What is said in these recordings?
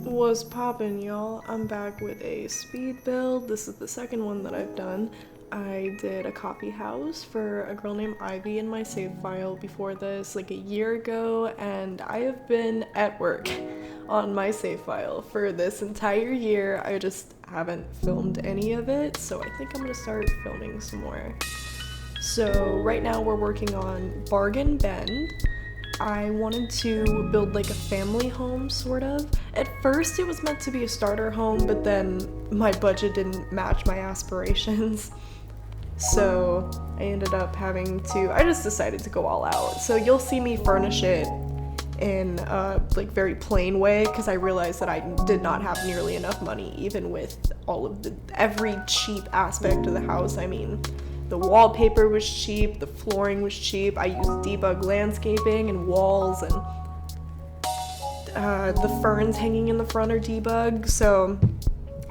What's poppin', y'all? I'm back with a speed build. This is the second one that I've done. I did a coffee house for a girl named Ivy in my save file before this, like a year ago, and I have been at work on my save file for this entire year. I just haven't filmed any of it, so I think I'm gonna start filming some more. So right now we're working on Bargain Bend. I wanted to build like a family home, sort of. At first it was meant to be a starter home, but then my budget didn't match my aspirations. So I ended up I just decided to go all out. So you'll see me furnish it in a like very plain way, because I realized that I did not have nearly enough money, even with all of every cheap aspect of the house. I mean, the wallpaper was cheap, the flooring was cheap, I used debug landscaping and walls, and the ferns hanging in the front are debug, so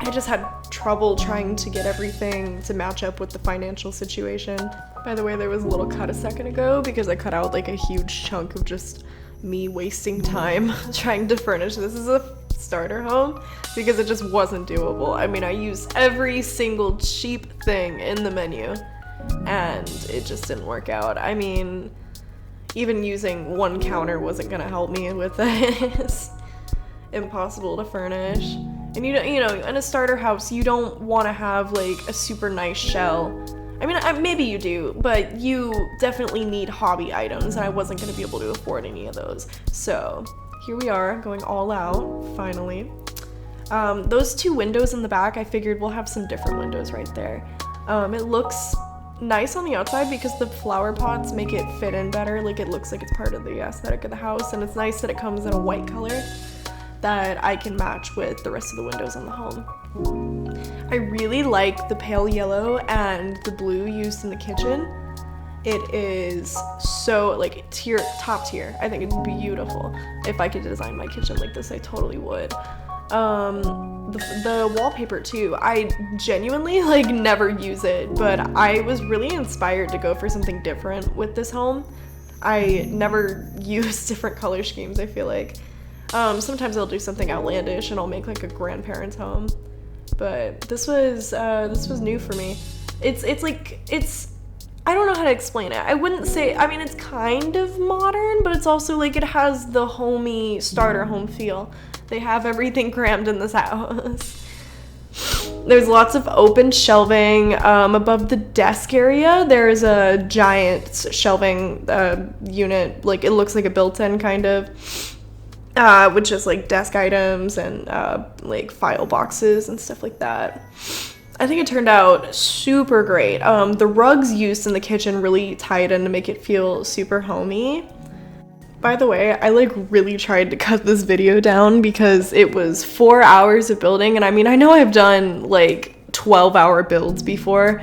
I just had trouble trying to get everything to match up with the financial situation. By the way, there was a little cut a second ago because I cut out like a huge chunk of just me wasting time trying to furnish this as a starter home, because it just wasn't doable. I mean, I used every single cheap thing in the menu, and it just didn't work out. I mean, even using one counter wasn't gonna help me with this. Impossible to furnish. And you know, in a starter house, you don't want to have like a super nice shell. I mean, maybe you do, but you definitely need hobby items, and I wasn't gonna be able to afford any of those. So here we are, going all out, finally. Those two windows in the back, I figured we'll have some different windows right there. It looks nice on the outside because the flower pots make it fit in better. Like, it looks like it's part of the aesthetic of the house, and it's nice that it comes in a white color that I can match with the rest of the windows in the home. I really like the pale yellow and the blue used in the kitchen. It is so like top tier. I think it's beautiful. If I could design my kitchen like this, I totally would. The wallpaper too, I genuinely like never use it, but I was really inspired to go for something different with this home. I never use different color schemes, I feel like. Sometimes I'll do something outlandish and I'll make like a grandparent's home, but this was new for me. It's I don't know how to explain it. I wouldn't say, I mean, it's kind of modern, but it's also like it has the homey starter home feel. They have everything crammed in this house. There's lots of open shelving. Above the desk area, there's a giant shelving unit. Like, it looks like a built-in kind of, with just like desk items and like file boxes and stuff like that. I think it turned out super great. The rugs used in the kitchen really tied in to make it feel super homey. By the way, I like really tried to cut this video down because it was 4 hours of building, and I mean, I know I've done like 12-hour builds before,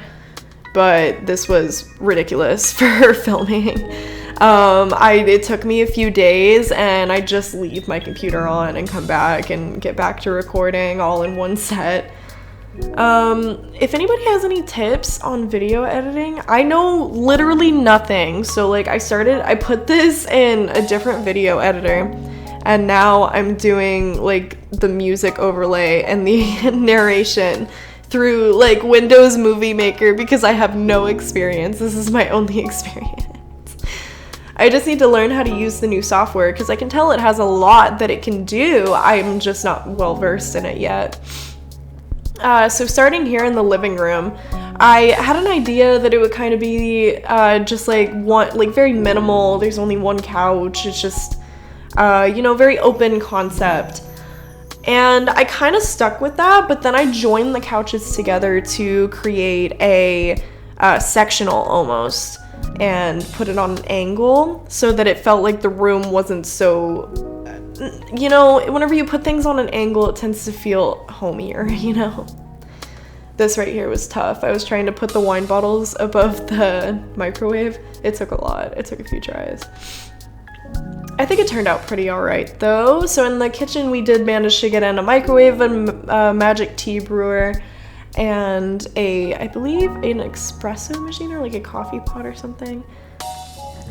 but this was ridiculous for filming. It took me a few days, and I just leave my computer on and come back and get back to recording all in one set. If anybody has any tips on video editing, I know literally nothing. So like I put this in a different video editor, and now I'm doing like the music overlay and the narration through like Windows Movie Maker because I have no experience. This is my only experience. I just need to learn how to use the new software because I can tell it has a lot that it can do. I'm just not well versed in it yet. So starting here in the living room, I had an idea that it would kind of be just like very minimal. There's only one couch. It's just, very open concept. And I kind of stuck with that, but then I joined the couches together to create a sectional almost, and put it on an angle so that it felt like the room wasn't so, whenever you put things on an angle, it tends to feel homier, This right here was tough. I was trying to put the wine bottles above the microwave. It took a lot. It took a few tries. I think it turned out pretty alright though. So in the kitchen, we did manage to get in a microwave, a magic tea brewer, and I believe an espresso machine or like a coffee pot or something.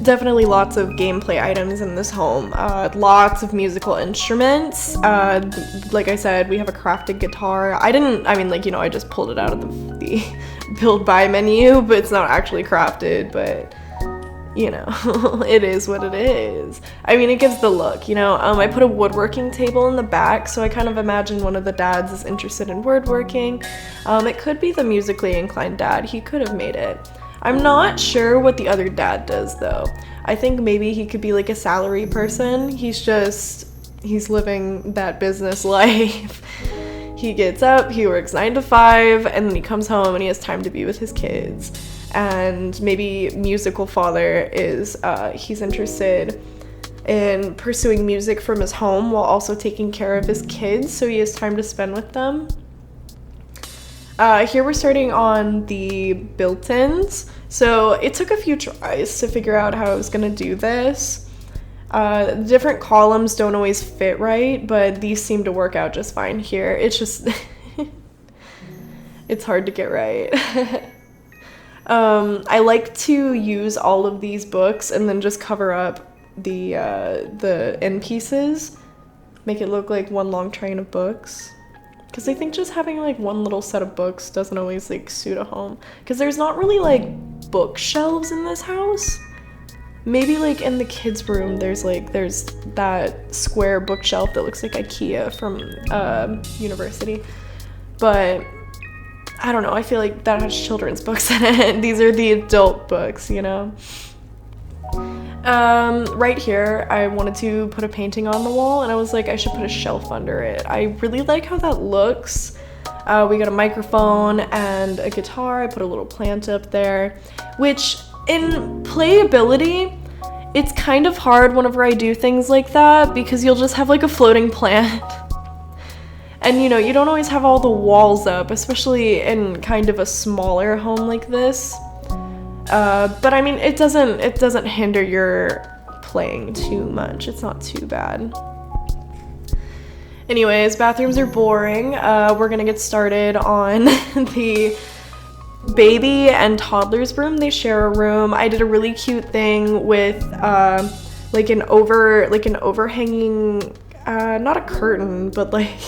Definitely lots of gameplay items in this home. Lots of musical instruments. Like I said, we have a crafted guitar. I just pulled it out of the build by menu, but it's not actually crafted, but you know, it is what it is. I mean, it gives the look, you know. I put a woodworking table in the back, so I kind of imagine one of the dads is interested in woodworking. It could be the musically inclined dad. He could have made it. I'm not sure what the other dad does though. I think maybe he could be like a salary person. He's living that business life. He gets up, he works 9 to 5, and then he comes home and he has time to be with his kids. And maybe musical father is, he's interested in pursuing music from his home while also taking care of his kids, so he has time to spend with them. Here we're starting on the built-ins. So it took a few tries to figure out how I was gonna do this. Different columns don't always fit right, but these seem to work out just fine here. It's just, it's hard to get right. I like to use all of these books and then just cover up the end pieces, make it look like one long train of books. Because I think just having like one little set of books doesn't always like suit a home. Because there's not really like bookshelves in this house. Maybe like in the kids' room there's that square bookshelf that looks like IKEA from university. But I don't know, I feel like that has children's books in it. These are the adult books, you know? Right here, I wanted to put a painting on the wall, and I was like, I should put a shelf under it. I really like how that looks. We got a microphone and a guitar. I put a little plant up there, which in playability, it's kind of hard whenever I do things like that because you'll just have like a floating plant. And you know, you don't always have all the walls up, especially in kind of a smaller home like this. But I mean, it doesn't hinder your playing too much. It's not too bad. Anyways, bathrooms are boring. We're gonna get started on the baby and toddler's room. They share a room. I did a really cute thing with like an overhanging, not a curtain, but like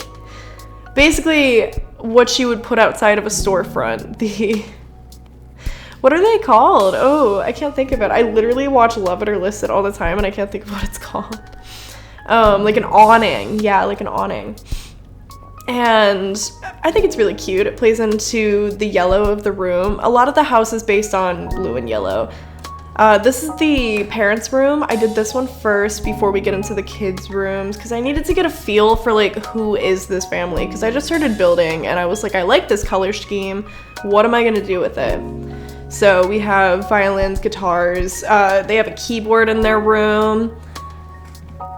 basically what you would put outside of a storefront. What are they called? Oh, I can't think of it. I literally watch Love It or List It all the time and I can't think of what it's called. Like an awning. Yeah, like an awning. And I think it's really cute. It plays into the yellow of the room. A lot of the house is based on blue and yellow. This is the parents' room. I did this one first before we get into the kids' rooms because I needed to get a feel for like who is this family, because I just started building and I was like, I like this color scheme. What am I gonna do with it? So we have violins, guitars. They have a keyboard in their room.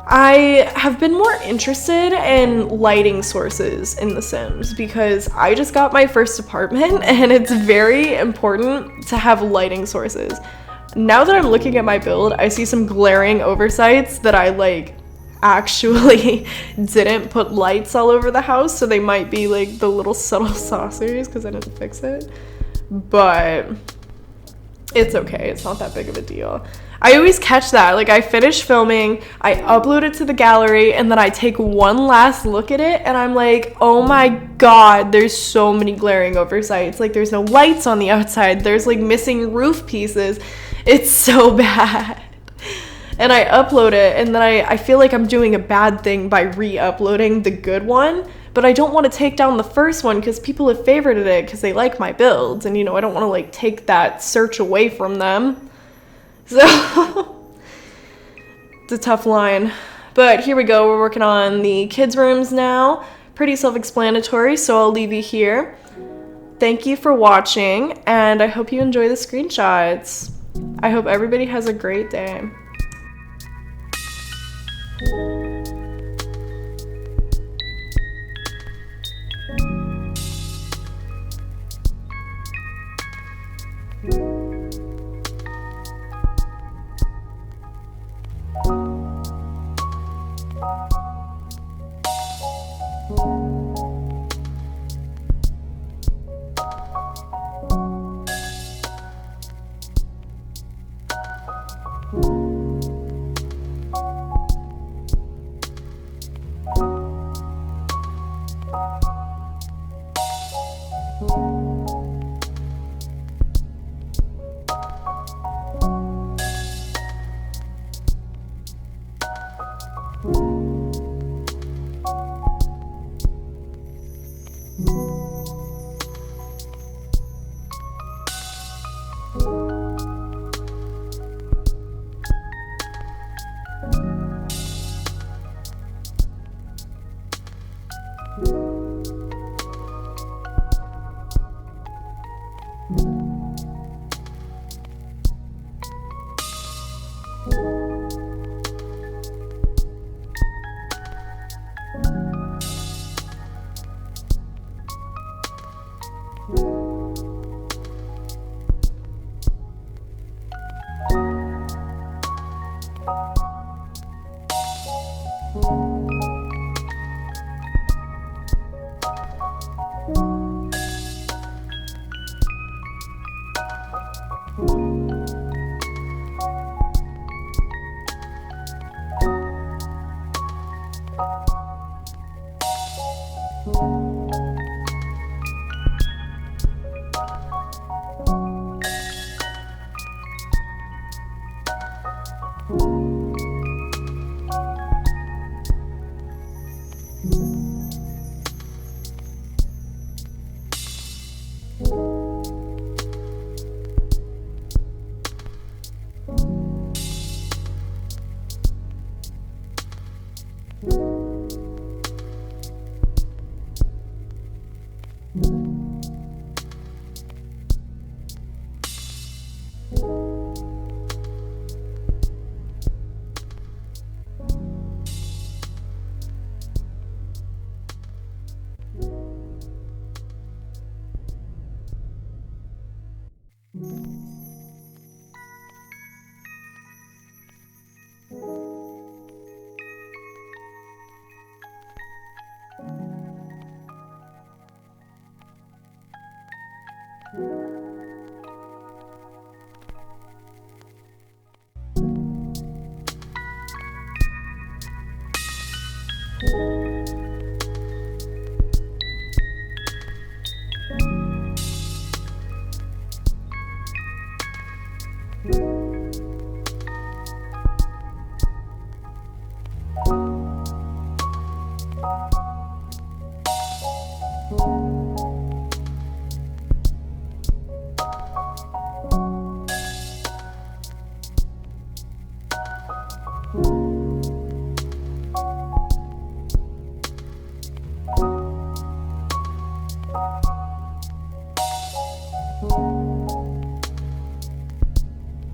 I have been more interested in lighting sources in The Sims because I just got my first apartment and it's very important to have lighting sources. Now that I'm looking at my build, I see some glaring oversights that I like actually didn't put lights all over the house, so they might be like the little subtle saucers because I didn't fix it. But it's okay, it's not that big of a deal. I always catch that, like I finish filming, I upload it to the gallery, and then I take one last look at it, and I'm like, oh my god, there's so many glaring oversights. Like there's no lights on the outside, there's like missing roof pieces. It's so bad. And I upload it, and then I feel like I'm doing a bad thing by re-uploading the good one, but I don't want to take down the first one because people have favorited it because they like my builds, and you know, I don't want to like take that search away from them. So it's a tough line. But here we go, we're working on the kids' rooms now. Pretty self-explanatory, so I'll leave you here. Thank you for watching, and I hope you enjoy the screenshots. I hope everybody has a great day. you.